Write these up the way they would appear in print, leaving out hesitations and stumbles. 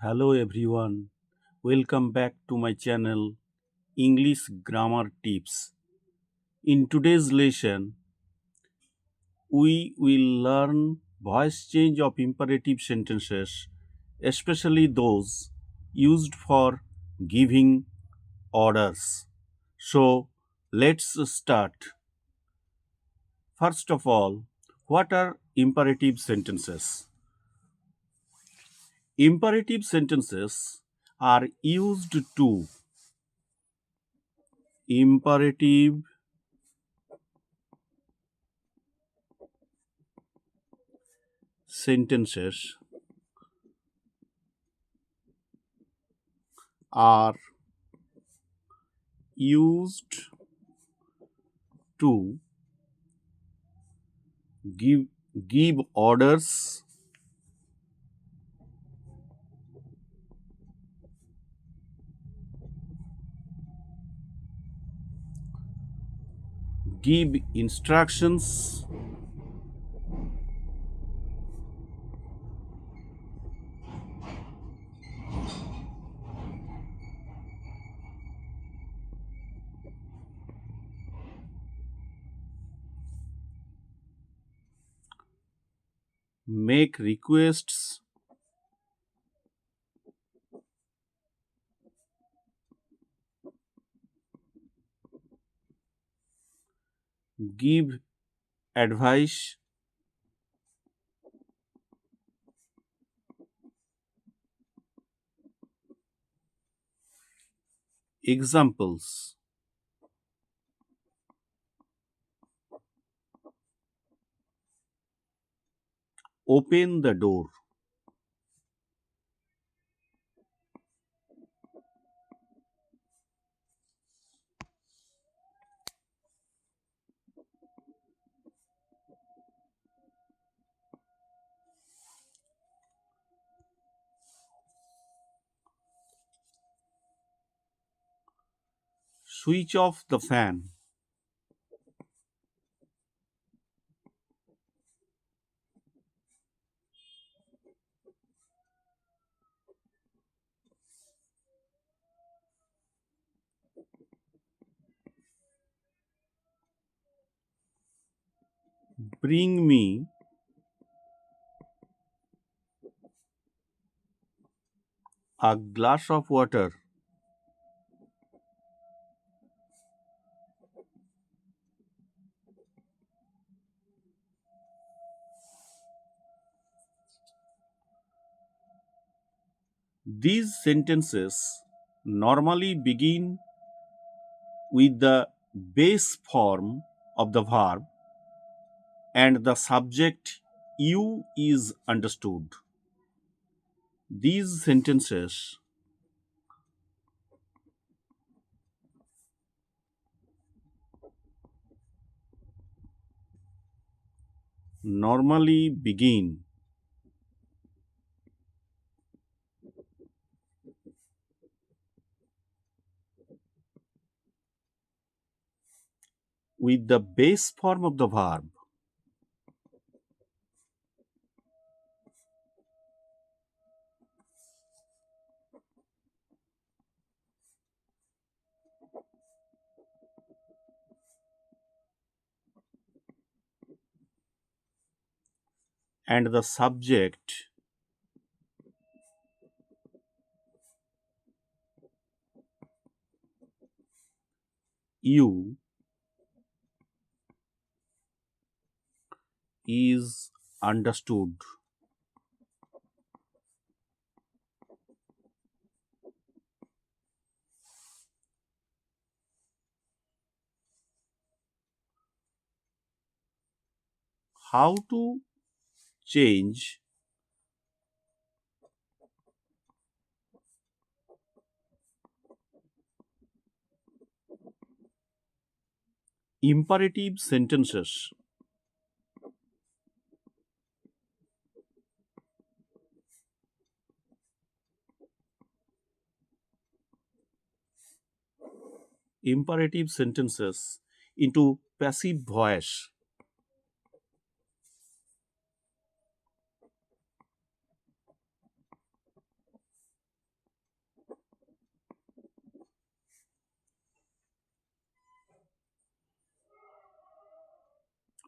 Hello everyone, welcome back to my channel English Grammar Tips. In today's lesson, we will learn voice change of imperative sentences, especially those used for giving orders. So, let's start. First of all, what are imperative sentences? Imperative sentences are used to imperative sentences are used to give give orders, give instructions, make requests, give advice. Examples: open the door, switch off the fan. Bring me a glass of water. These sentences normally begin with the base form of the verb and the subject you is understood. These sentences normally begin with the base form of the verb and the subject you is understood. How to change imperative sentences? Imperative sentences into passive voice.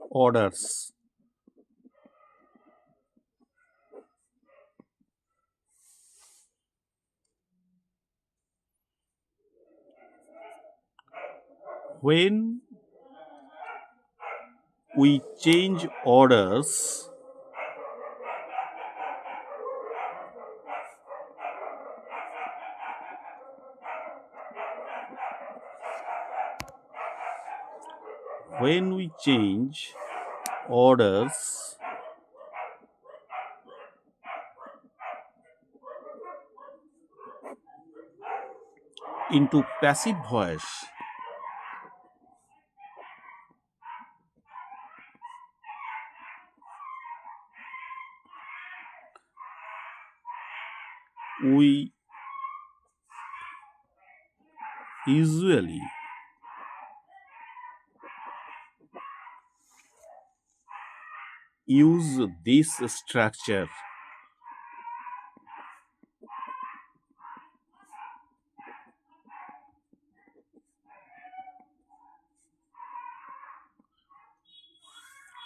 Orders. When we change orders, when we change orders into passive voice, we usually use this structure.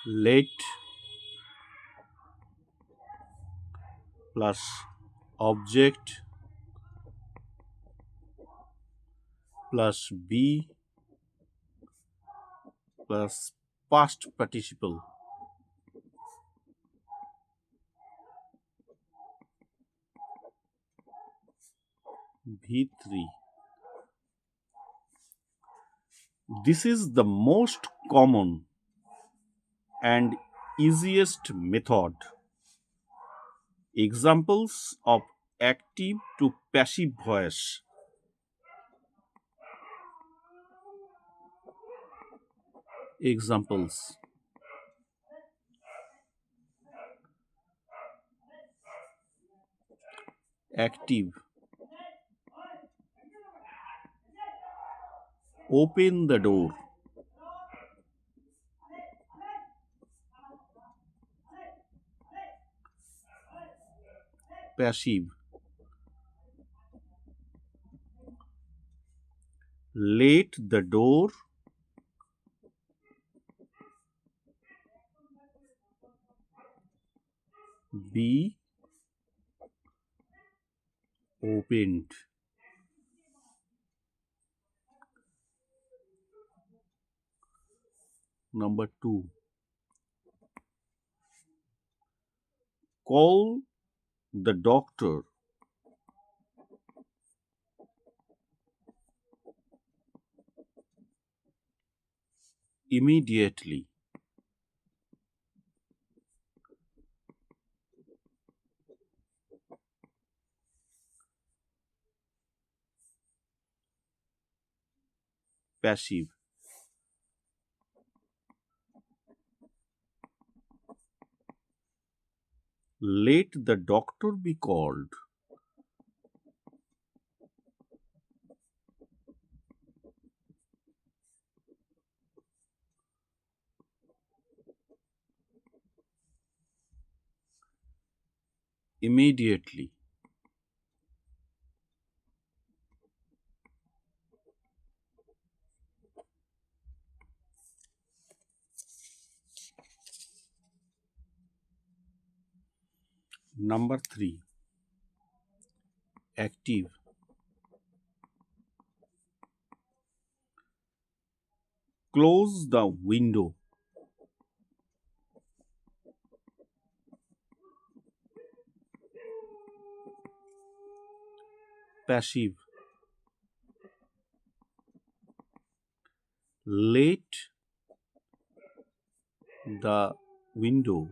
Let plus object plus be plus past participle. V3. This is the most common and easiest method. Examples of active to passive voice. Examples: active, open the door. Passive, let the door be opened. Number 2. Call the doctor. Immediately. Passive, let the doctor be called. Immediately. Number 3. Active, close the window. Passive, let the window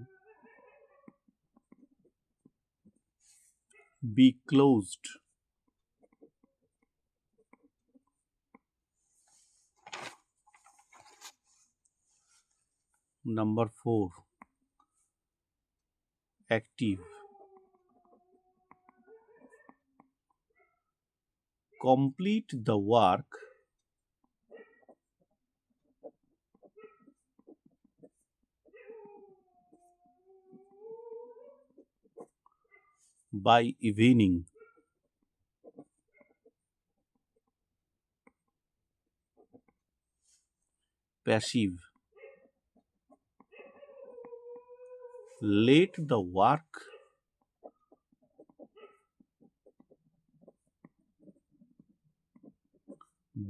be closed. Number 4. Active, complete the work by evening. Passive, Let the work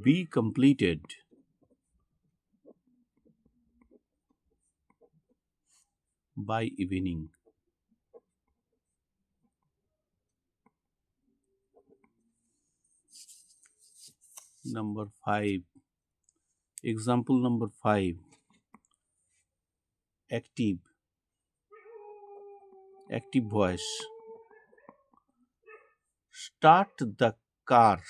be completed by evening. Number 5. Example number 5. Active. Active voice. Start the car.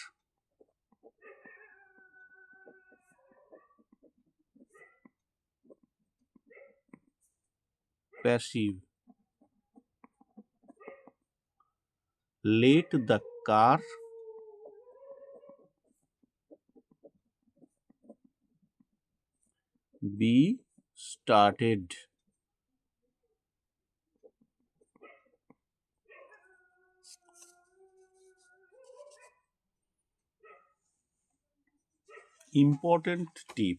Passive. Let the car be started. Important tip.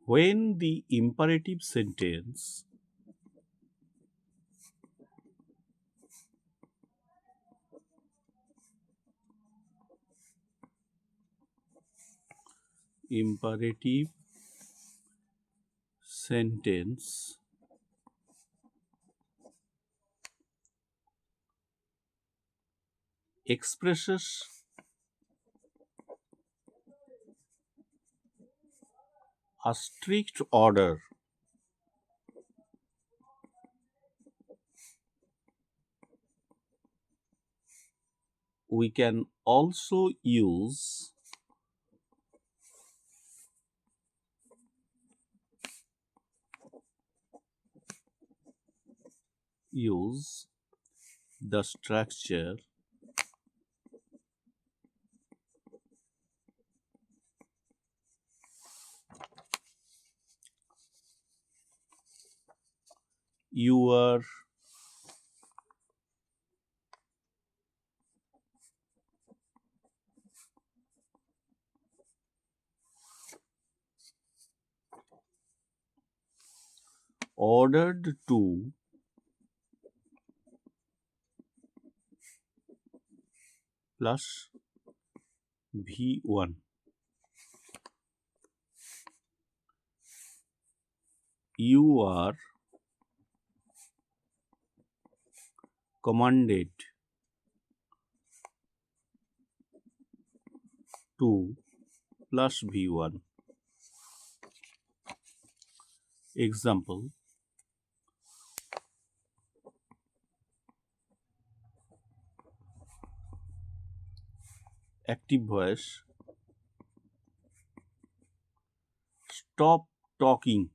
When the imperative sentence imperative sentence expresses a strict order, we can also use the structure you are ordered to plus V1. You are commanded to plus V1. Example, active voice. Stop talking.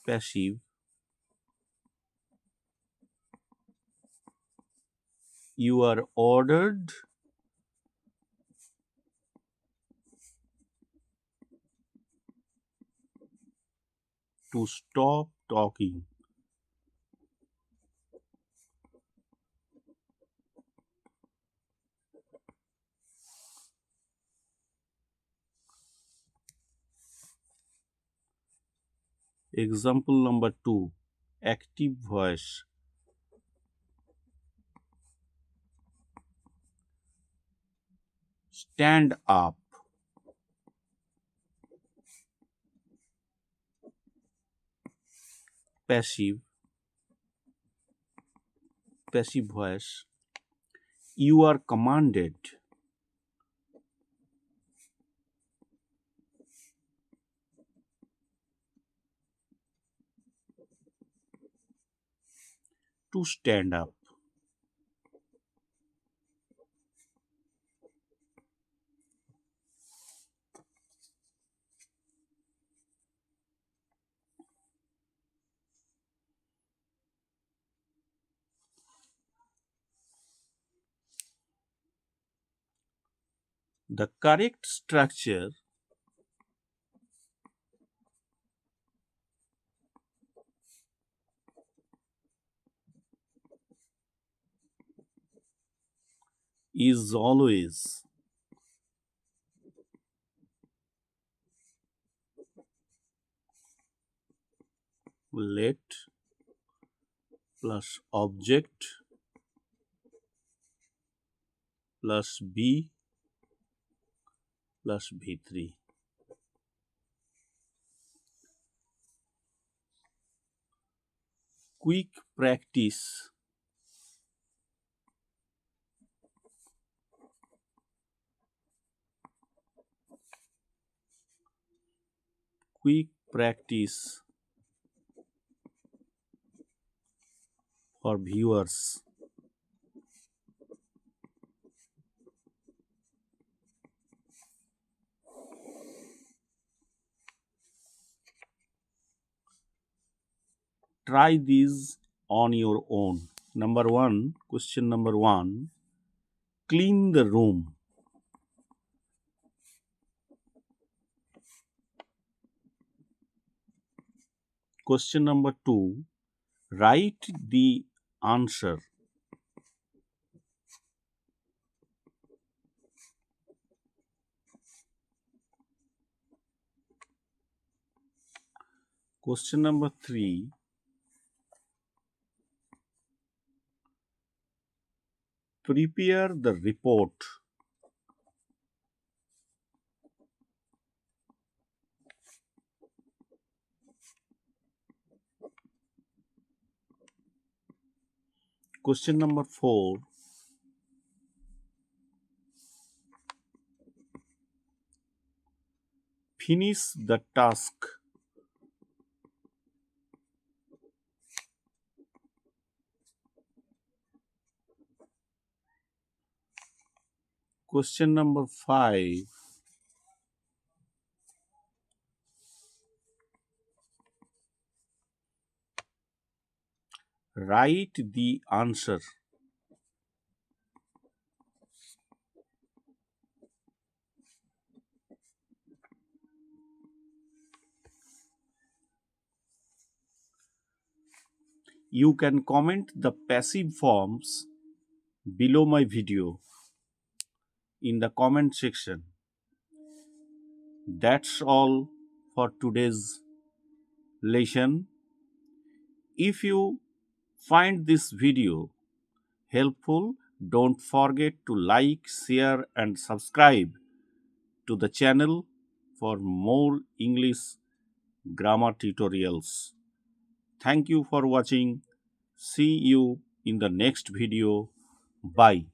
Passive. You are ordered to stop talking. Example number 2. Active voice. Stand up. Passive. Passive voice. You are commanded to stand up. The correct structure is always let plus object plus b plus v3. Quick practice. Quick practice for viewers. Try these on your own. Number one, question number one, clean the room. Question number two, write the answer. Question number three, prepare the report. Question number four, finish the task. Question number five, write the answer. You can comment the passive forms below my video in the comment section. That's all for today's lesson. If you find this video helpful, don't forget to like, share and subscribe to the channel for more English grammar tutorials. Thank you for watching. See you in the next video. Bye.